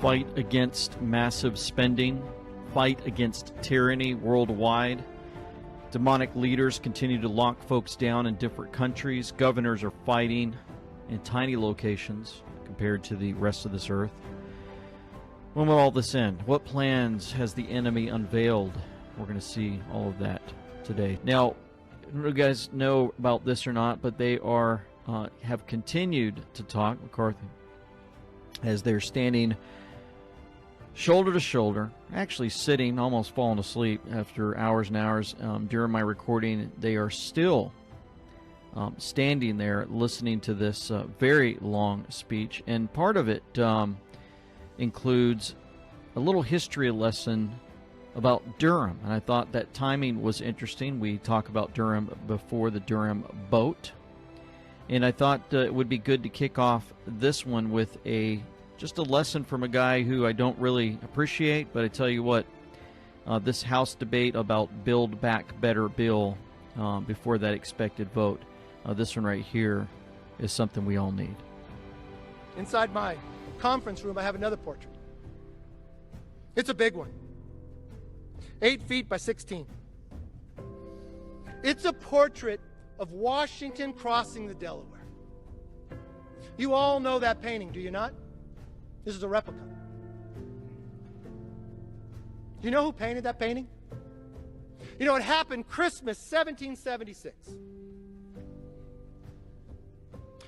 fight against massive spending, fight against tyranny worldwide. Demonic leaders continue to lock folks down in different countries. Governors are fighting in tiny locations compared to the rest of this earth. When will all this end? What plans has the enemy unveiled? We're going to see all of that today. Now, I don't know if you guys know about this or not, but they have continued to talk, McCarthy, as they're standing shoulder to shoulder, actually sitting, almost falling asleep after hours and hours. During my recording, they are still standing there listening to this very long speech. And part of it includes a little history lesson about Durham. And I thought that timing was interesting. We talk about Durham before the Durham boat. And I thought it would be good to kick off this one with just a lesson from a guy who I don't really appreciate, but I tell you what, this House debate about Build Back Better bill before that expected vote, this one right here is something we all need. Inside my conference room, I have another portrait. It's a big one, 8 feet by 16. It's a portrait of Washington crossing the Delaware. You all know that painting, do you not? This is a replica. Do you know who painted that painting? You know, it happened Christmas 1776.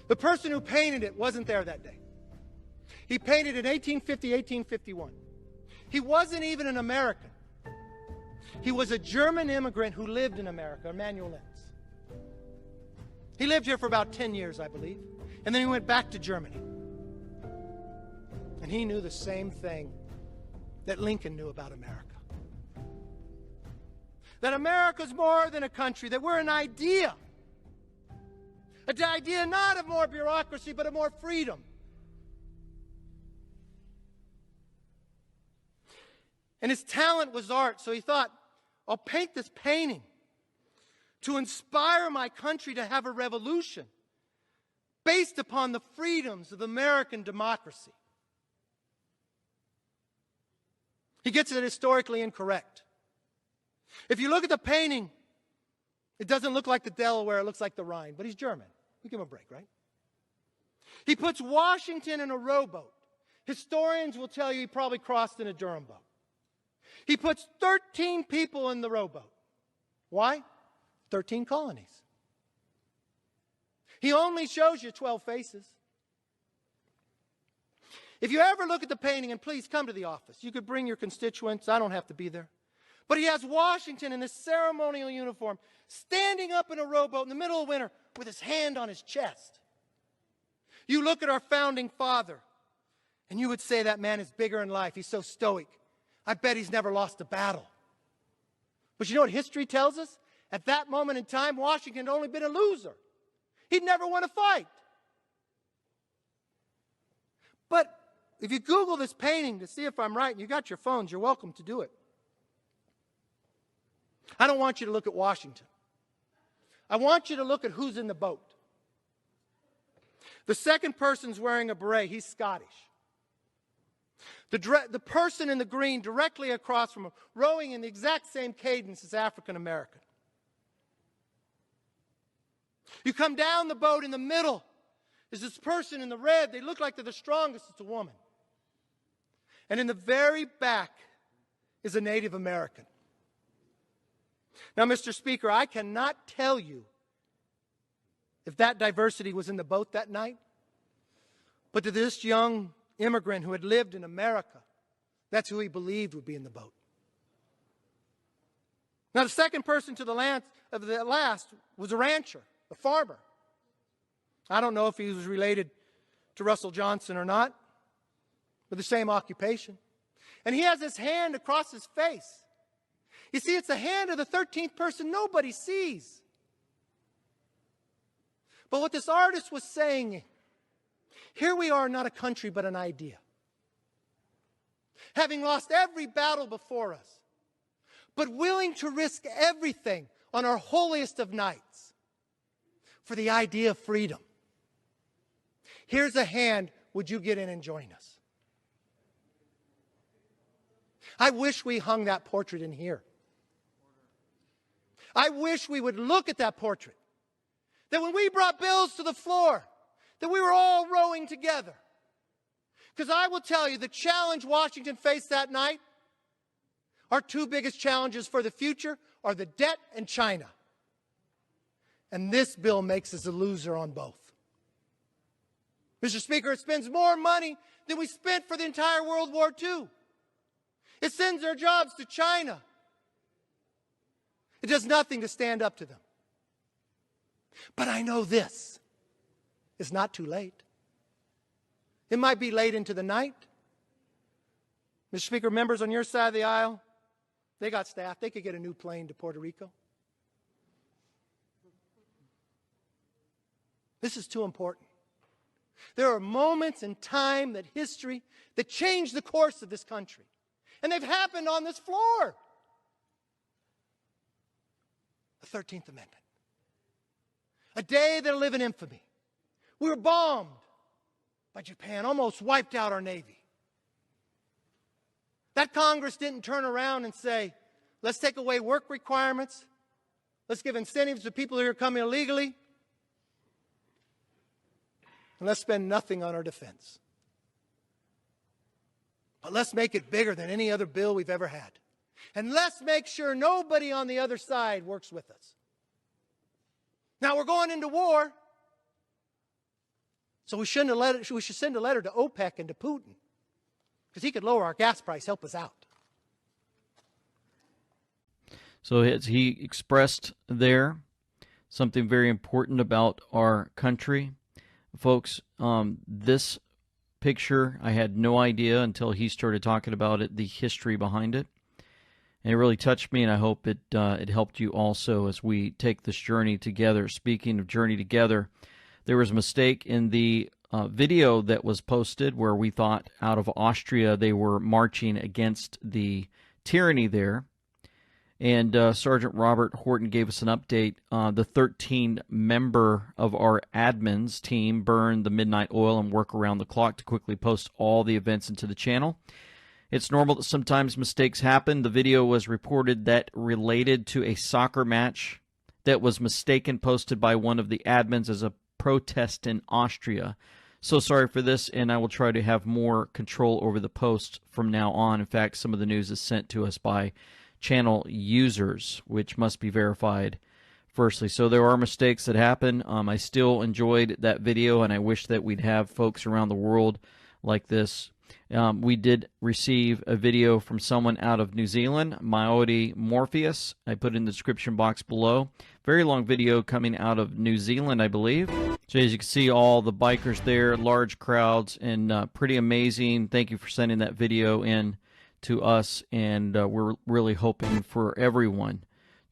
The person who painted it wasn't there that day. He painted it in 1850, 1851. He wasn't even an American. He was a German immigrant who lived in America, Emanuel Lenz. He lived here for about 10 years, I believe, and then he went back to Germany. And he knew the same thing that Lincoln knew about America. That America's more than a country, that we're an idea. An idea not of more bureaucracy, but of more freedom. And his talent was art, so he thought, I'll paint this painting to inspire my country to have a revolution based upon the freedoms of American democracy. He gets it historically incorrect. If you look at the painting, it doesn't look like the Delaware, it looks like the Rhine, but he's German. We give him a break, right? He puts Washington in a rowboat. Historians will tell you he probably crossed in a Durham boat. He puts 13 people in the rowboat. Why? 13 colonies. He only shows you 12 faces. If you ever look at the painting, and please come to the office, you could bring your constituents. I don't have to be there. But he has Washington in this ceremonial uniform standing up in a rowboat in the middle of winter with his hand on his chest. You look at our founding father, and you would say that man is bigger in life. He's so stoic. I bet he's never lost a battle. But you know what history tells us? At that moment in time, Washington had only been a loser. He'd never won a fight. But if you Google this painting to see if I'm right, and you got your phones, you're welcome to do it. I don't want you to look at Washington. I want you to look at who's in the boat. The second person's wearing a beret. He's Scottish. The person in the green directly across from him, rowing in the exact same cadence as African American. You come down the boat, in the middle is this person in the red. They look like they're the strongest. It's a woman. And in the very back is a Native American. Now, Mr. Speaker, I cannot tell you if that diversity was in the boat that night, but to this young immigrant who had lived in America, that's who he believed would be in the boat. Now, the second person to the last was a rancher, a farmer. I don't know if he was related to Russell Johnson or not, but the same occupation. And he has his hand across his face. You see, it's the hand of the 13th person nobody sees. But what this artist was saying, here we are, not a country, but an idea. Having lost every battle before us, but willing to risk everything on our holiest of nights for the idea of freedom. Here's a hand. Would you get in and join us? I wish we hung that portrait in here. I wish we would look at that portrait. That when we brought bills to the floor, that we were all rowing together. Because I will tell you, the challenge Washington faced that night, our two biggest challenges for the future are the debt and China. And this bill makes us a loser on both. Mr. Speaker, it spends more money than we spent for the entire World War II. It sends our jobs to China. It does nothing to stand up to them. But I know this. It's not too late. It might be late into the night. Mr. Speaker, members on your side of the aisle, they got staff. They could get a new plane to Puerto Rico. This is too important. There are moments in time that history that change the course of this country. And they've happened on this floor. The 13th Amendment. A day that'll live in infamy. We were bombed by Japan, almost wiped out our Navy. That Congress didn't turn around and say, let's take away work requirements. Let's give incentives to people who are coming illegally. And let's spend nothing on our defense. But let's make it bigger than any other bill we've ever had. And let's make sure nobody on the other side works with us. Now we're going into war. So we should send a letter to OPEC and to Putin. Because he could lower our gas price, help us out. So as he expressed there something very important about our country. Folks, this picture, I had no idea until he started talking about it, the history behind it. And it really touched me, and I hope it helped you also as we take this journey together. Speaking of journey together, there was a mistake in the video that was posted where we thought out of Austria they were marching against the tyranny there. And Sergeant Robert Horton gave us an update. The 13 member of our admins team burn the midnight oil and work around the clock to quickly post all the events into the channel. It's normal that sometimes mistakes happen. The video was reported that related to a soccer match that was mistaken posted by one of the admins as a protest in Austria. So sorry for this, and I will try to have more control over the posts from now on. In fact, some of the news is sent to us by channel users, which must be verified firstly. So there are mistakes that happen. I still enjoyed that video, and I wish that we'd have folks around the world like this. We did receive a video from someone out of New Zealand, Maori Morpheus. I put it in the description box below. Very long video coming out of New Zealand, I believe. So as you can see, all the bikers there, large crowds, and pretty amazing. Thank you for sending that video in to us, and we're really hoping for everyone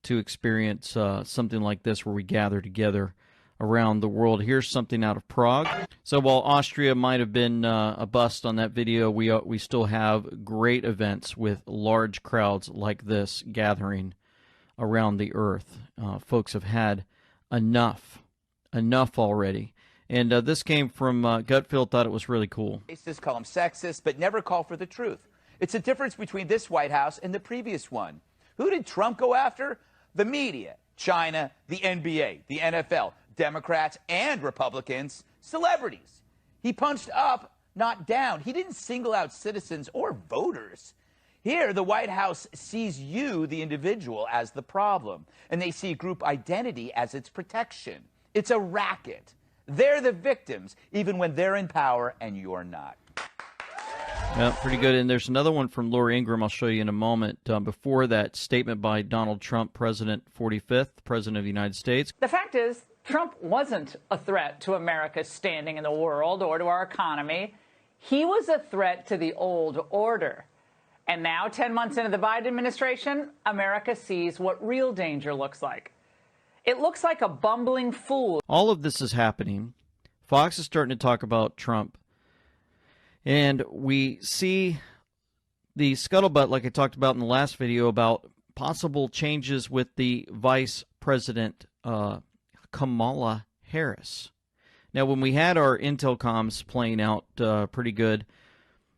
to experience something like this where we gather together around the world. Here's something out of Prague. So while Austria might have been a bust on that video, we still have great events with large crowds like this gathering around the earth. Folks have had enough already. And this came from Gutfield, thought it was really cool. Racists call them sexist, but never call for the truth. It's a difference between this White House and the previous one. Who did Trump go after? The media, China, the NBA, the NFL, Democrats and Republicans, celebrities. He punched up, not down. He didn't single out citizens or voters. Here, the White House sees you, the individual, as the problem, and they see group identity as its protection. It's a racket. They're the victims, even when they're in power and you're not. Yeah, pretty good. And there's another one from Laura Ingraham I'll show you in a moment. Before that, statement by Donald Trump, President 45th, President of the United States. The fact is, Trump wasn't a threat to America's standing in the world or to our economy. He was a threat to the old order. And now, 10 months into the Biden administration, America sees what real danger looks like. It looks like a bumbling fool. All of this is happening. Fox is starting to talk about Trump. And we see the scuttlebutt, like I talked about in the last video, about possible changes with the Vice President Kamala Harris. Now, when we had our intel comms playing out pretty good,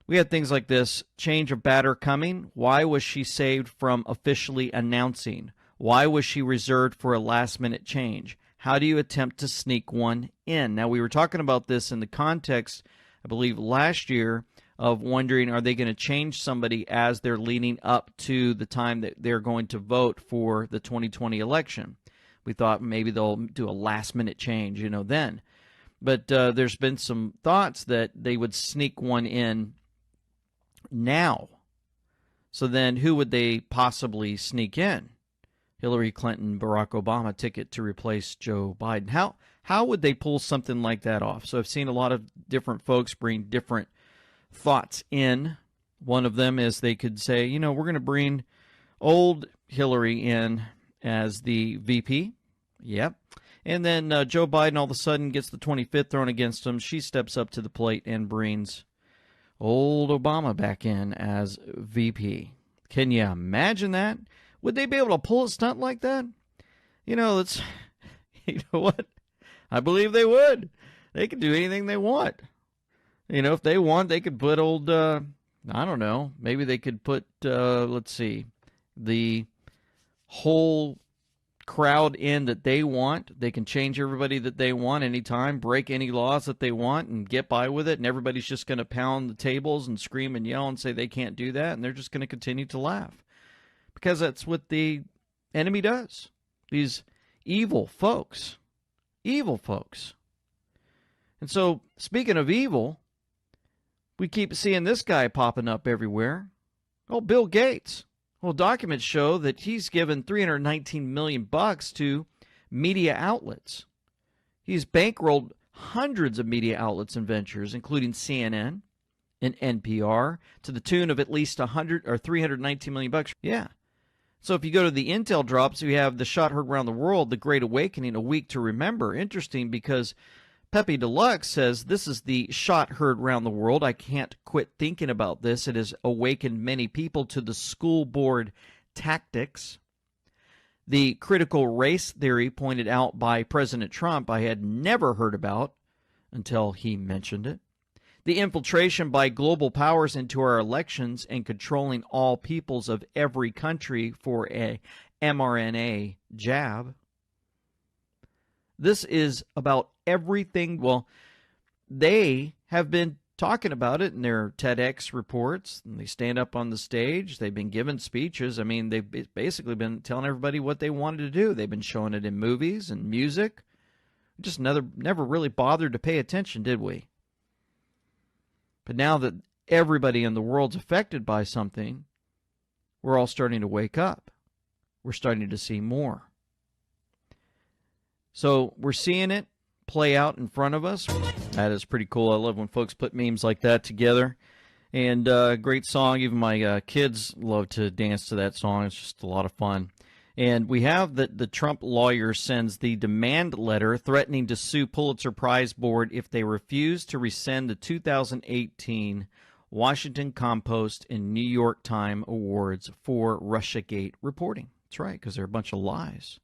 We had things like this: change of batter coming. Why was she saved from officially announcing? Why was she reserved for a last-minute change? How do you attempt to sneak one in? Now, we were talking about this in the context, I believe, last year of wondering, are they going to change somebody as they're leading up to the time that they're going to vote for the 2020 election? We thought maybe they'll do a last-minute change, then. But there's been some thoughts that they would sneak one in now. So then who would they possibly sneak in? Hillary Clinton, Barack Obama ticket to replace Joe Biden. How would they pull something like that off? So I've seen a lot of different folks bring different thoughts in. One of them is they could say, we're going to bring old Hillary in as the VP. Yep. And then Joe Biden all of a sudden gets the 25th thrown against him. She steps up to the plate and brings old Obama back in as VP. Can you imagine that? Would they be able to pull a stunt like that? You know what? I believe they would. They could do anything they want. If they want, they could put old, I don't know, maybe they could put, let's see, the whole crowd in that they want. They can change everybody that they want anytime, break any laws that they want, and get by with it, and everybody's just going to pound the tables and scream and yell and say they can't do that, and they're just going to continue to laugh. Because that's what the enemy does. These evil folks. Evil folks. And so, speaking of evil, we keep seeing this guy popping up everywhere. Oh, Bill Gates. Well, documents show that he's given $319 million to media outlets. He's bankrolled hundreds of media outlets and ventures, including CNN and NPR, to the tune of at least $319 million. Yeah. So if you go to the Intel drops, we have the shot heard around the world, The Great Awakening, a week to remember. Interesting, because Pepe Deluxe says this is the shot heard around the world. I can't quit thinking about this. It has awakened many people to the school board tactics. The critical race theory pointed out by President Trump I had never heard about until he mentioned it. The infiltration by global powers into our elections and controlling all peoples of every country for a mRNA jab. This is about everything. Well, they have been talking about it in their TEDx reports, and they stand up on the stage. They've been giving speeches. I mean, they've basically been telling everybody what they wanted to do. They've been showing it in movies and music. Just never really bothered to pay attention, did we? But now that everybody in the world's affected by something, we're all starting to wake up. We're starting to see more. So we're seeing it play out in front of us. That is pretty cool. I love when folks put memes like that together. And great song. Even my kids love to dance to that song. It's just a lot of fun. And we have that the Trump lawyer sends the demand letter threatening to sue Pulitzer Prize Board if they refuse to rescind the 2018 Washington Compost and New York Times awards for Russiagate reporting. That's right, because they're a bunch of lies.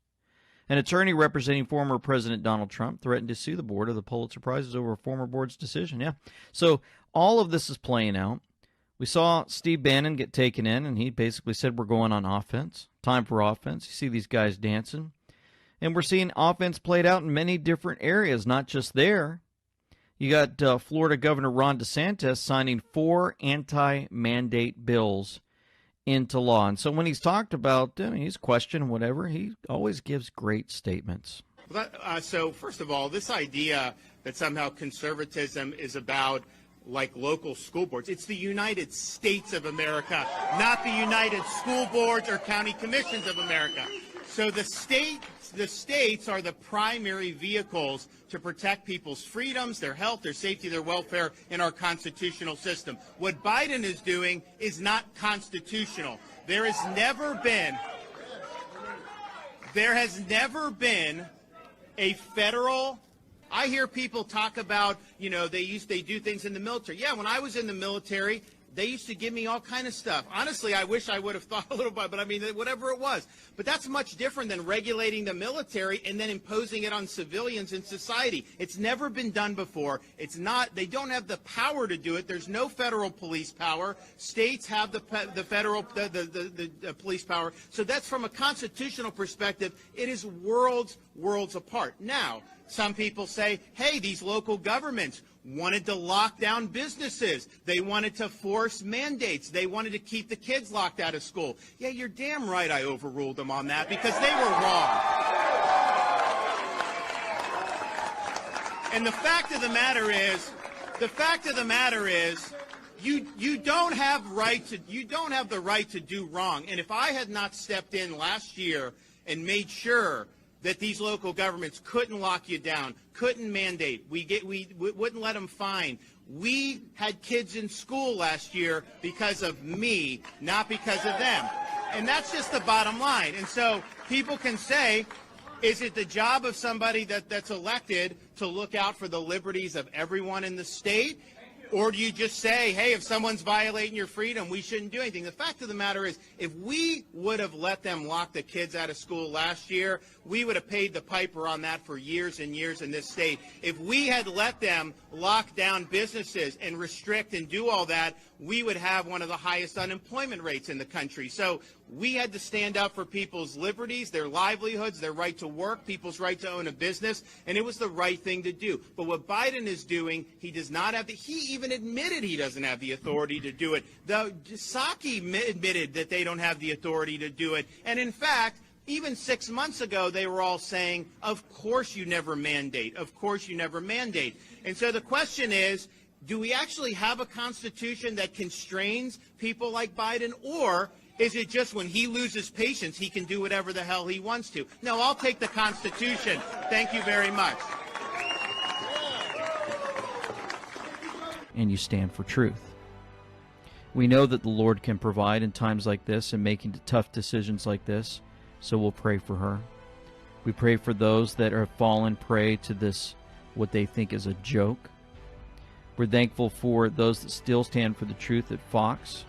An attorney representing former President Donald Trump threatened to sue the board of the Pulitzer Prizes over a former board's decision. Yeah. So all of this is playing out. We saw Steve Bannon get taken in, and he basically said we're going on offense. Time for offense. You see these guys dancing. And we're seeing offense played out in many different areas, not just there. You got Florida Governor Ron DeSantis signing 4 anti-mandate bills into law. And so when he's talked about, he's questioned whatever, he always gives great statements. So first of all, this idea that somehow conservatism is about like local school boards. It's the United States of America, not the United School Boards or County Commissions of America. So the states are the primary vehicles to protect people's freedoms, their health, their safety, their welfare in our constitutional system. What Biden is doing is not constitutional. There has never been a federal. I hear people talk about, they do things in the military. Yeah, when I was in the military, They used to give me all kind of stuff. Honestly, I wish I would have thought a little bit, but I mean, whatever it was. But that's much different than regulating the military and then imposing it on civilians in society. It's never been done before. It's not, they don't have the power to do it. There's no federal police power. States have the federal, the police power. So that's from a constitutional perspective, it is worlds apart. Now, some people say, hey, these local governments wanted to lock down businesses. They wanted to force mandates. They wanted to keep the kids locked out of school. Yeah, you're damn right I overruled them on that because they were wrong. And the fact of the matter is, you don't have the right to do wrong. And if I had not stepped in last year and made sure that these local governments couldn't lock you down, couldn't mandate, we wouldn't let them fine. We had kids in school last year because of me, not because of them. And that's just the bottom line. And so people can say, is it the job of somebody that's elected to look out for the liberties of everyone in the state? Or do you just say, hey, if someone's violating your freedom, we shouldn't do anything? The fact of the matter is, if we would have let them lock the kids out of school last year, we would have paid the piper on that for years and years in this state. If we had let them lock down businesses and restrict and do all that, we would have one of the highest unemployment rates in the country. So we had to stand up for people's liberties, their livelihoods, their right to work, people's right to own a business, and it was the right thing to do. But what Biden is doing, he does not have he even admitted he doesn't have the authority to do it. The Psaki admitted that they don't have the authority to do it. And in fact, even 6 months ago, they were all saying, of course you never mandate. Of course you never mandate. And so the question is, do we actually have a constitution that constrains people like Biden, or is it just when he loses patience, he can do whatever the hell he wants to? No, I'll take the Constitution. Thank you very much. And you stand for truth. We know that the Lord can provide in times like this and making tough decisions like this, so we'll pray for her. We pray for those that have fallen prey to this, what they think is a joke. We're thankful for those that still stand for the truth at Fox,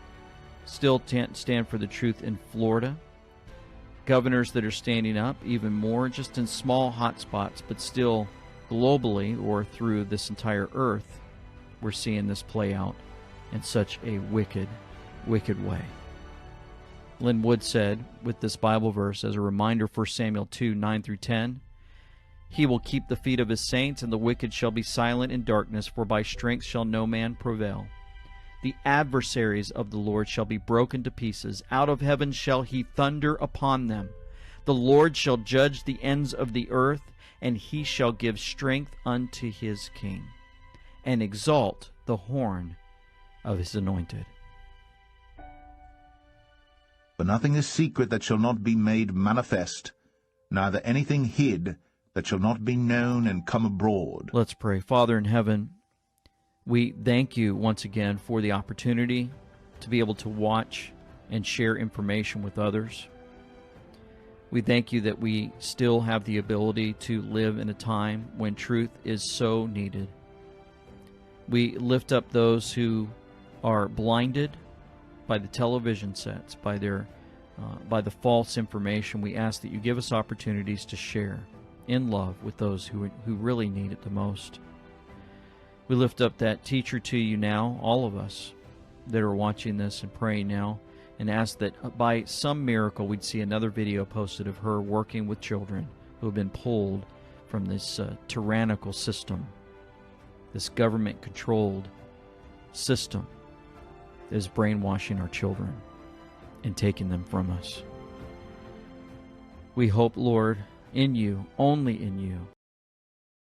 still stand for the truth in Florida, governors that are standing up even more, just in small hot spots, but still globally or through this entire earth, we're seeing this play out in such a wicked, wicked way. Lynn Wood said, with this Bible verse as a reminder, 1 Samuel 2, 9 through 10, He will keep the feet of his saints, and the wicked shall be silent in darkness, for by strength shall no man prevail. The adversaries of the Lord shall be broken to pieces. Out of heaven shall he thunder upon them. The Lord shall judge the ends of the earth, and he shall give strength unto his king, and exalt the horn of his anointed. For nothing is secret that shall not be made manifest, neither anything hid that shall not be known and come abroad. Let's pray. Father in heaven, we thank you once again for the opportunity to be able to watch and share information with others. We thank you that we still have the ability to live in a time when truth is so needed. We lift up those who are blinded by the television sets, by the false information. We ask that you give us opportunities to share in love with those who really need it the most. We lift up that teacher to you now, all of us that are watching this and praying now, and ask that by some miracle we'd see another video posted of her working with children who have been pulled from this tyrannical system, this government-controlled system that is brainwashing our children and taking them from us. We hope, Lord, in you, only in you,